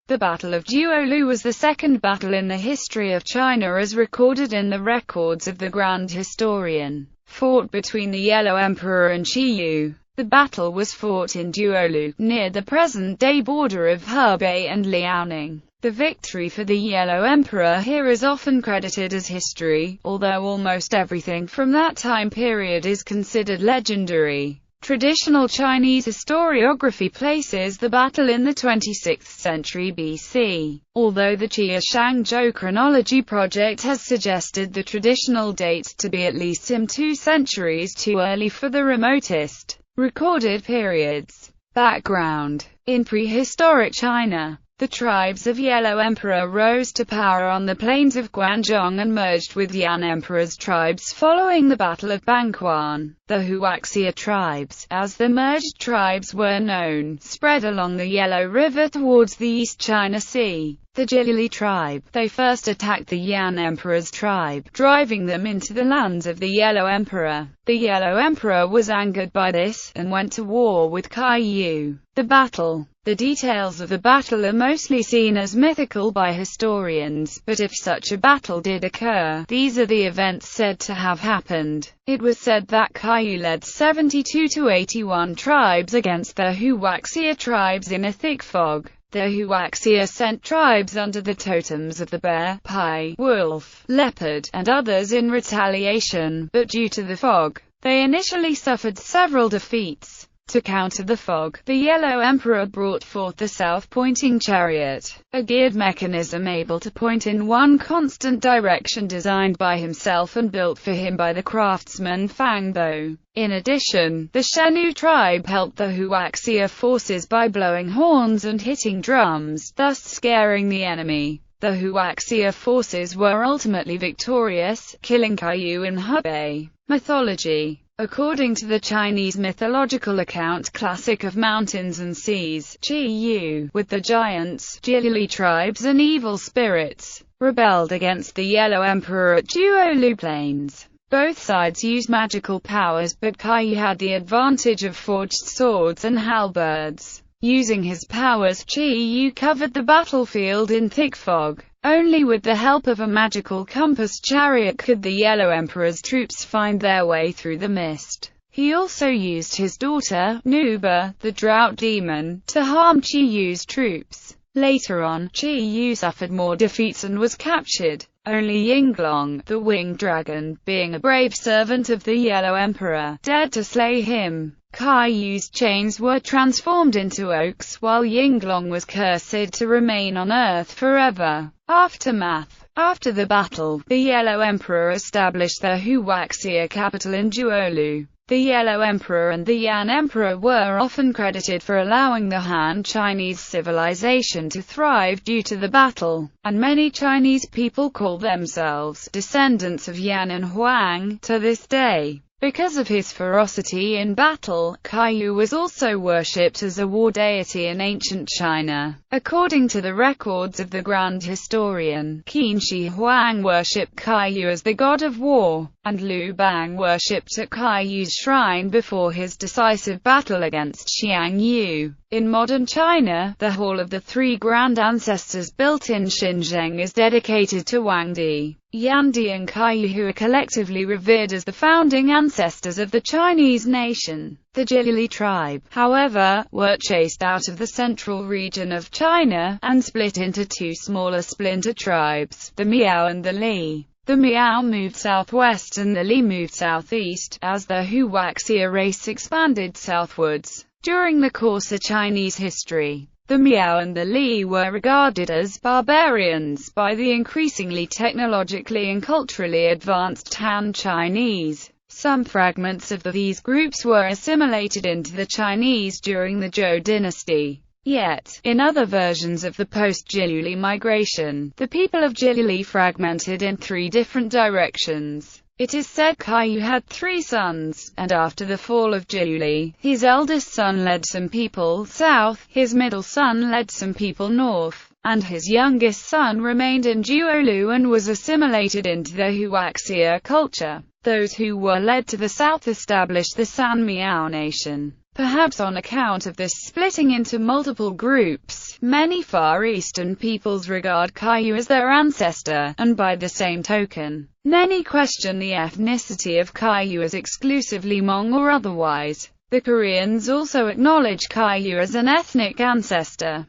The Battle of Zhuolu was the second battle in the history of China as recorded in the records of the Grand Historian, fought between the Yellow Emperor and Qiyu. The battle was fought in Zhuolu, near the present-day border of Hebei and Liaoning. The victory for the Yellow Emperor here is often credited as history, although almost everything from that time period is considered legendary. Traditional Chinese historiography places the battle in the 26th century BC, although the Chia Shangzhou chronology project has suggested the traditional date to be at least some 2 centuries too early for the remotest recorded periods. Background: in prehistoric China, the tribes of Yellow Emperor rose to power on the plains of Guanzhong and merged with Yan Emperor's tribes following the Battle of Bangquan. The Huaxia tribes, as the merged tribes were known, spread along the Yellow River towards the East China Sea. The Zhuolu tribe, they first attacked the Yan Emperor's tribe, driving them into the lands of the Yellow Emperor. The Yellow Emperor was angered by this, and went to war with Qiyu. The battle. The details of the battle are mostly seen as mythical by historians, but if such a battle did occur, these are the events said to have happened. It was said that Qiyu led 72 to 81 tribes against the Huaxia tribes in a thick fog. The Huaxia sent tribes under the totems of the bear, pai, wolf, leopard, and others in retaliation, but due to the fog, they initially suffered several defeats. To counter the fog, the Yellow Emperor brought forth the south-pointing chariot, a geared mechanism able to point in one constant direction designed by himself and built for him by the craftsman Fang Bo. In addition, the Shenu tribe helped the Huaxia forces by blowing horns and hitting drums, thus scaring the enemy. The Huaxia forces were ultimately victorious, killing Qiyu in Hebei. Mythology. According to the Chinese mythological account Classic of Mountains and Seas, Qiyu, with the giants, Zhuolu tribes and evil spirits, rebelled against the Yellow Emperor at Zhuolu Plains. Both sides used magical powers, but Qiyu had the advantage of forged swords and halberds. Using his powers, Qiyu covered the battlefield in thick fog. Only with the help of a magical compass chariot could the Yellow Emperor's troops find their way through the mist. He also used his daughter, Nuba, the drought demon, to harm Qiyu's troops. Later on, Qiyu suffered more defeats and was captured. Only Yinglong, the winged dragon, being a brave servant of the Yellow Emperor, dared to slay him. Qiyu's chains were transformed into oaks, while Yinglong was cursed to remain on Earth forever. Aftermath. After the battle, the Yellow Emperor established the Huaxia capital in Zhuolu. The Yellow Emperor and the Yan Emperor were often credited for allowing the Han Chinese civilization to thrive due to the battle, and many Chinese people call themselves descendants of Yan and Huang to this day. Because of his ferocity in battle, Qiyu was also worshipped as a war deity in ancient China. According to the records of the Grand Historian, Qin Shi Huang worshipped Qiyu as the god of war, and Liu Bang worshipped at Qiyu's shrine before his decisive battle against Xiang Yu. In modern China, the Hall of the Three Grand Ancestors built in Xinjiang is dedicated to Wang Di, Yan Di and Qiyu, who are collectively revered as the founding ancestors of the Chinese nation. The Zhuolu tribe, however, were chased out of the central region of China, and split into 2 smaller splinter tribes, the Miao and the Li. The Miao moved southwest and the Li moved southeast, as the Huaxia race expanded southwards. During the course of Chinese history, the Miao and the Li were regarded as barbarians by the increasingly technologically and culturally advanced Han Chinese. Some fragments of these groups were assimilated into the Chinese during the Zhou dynasty. Yet, in other versions of the post-Zhuolu migration, the people of Zhuolu fragmented in 3 different directions. It is said Qiyu had 3 sons, and after the fall of Zhuolu, his eldest son led some people south, his middle son led some people north, and his youngest son remained in Zhuolu and was assimilated into the Huaxia culture. Those who were led to the south established the San Miao nation. Perhaps on account of this splitting into multiple groups, many Far Eastern peoples regard Kayuu as their ancestor, and by the same token, many question the ethnicity of Kayuu as exclusively Hmong or otherwise. The Koreans also acknowledge Kayuu as an ethnic ancestor.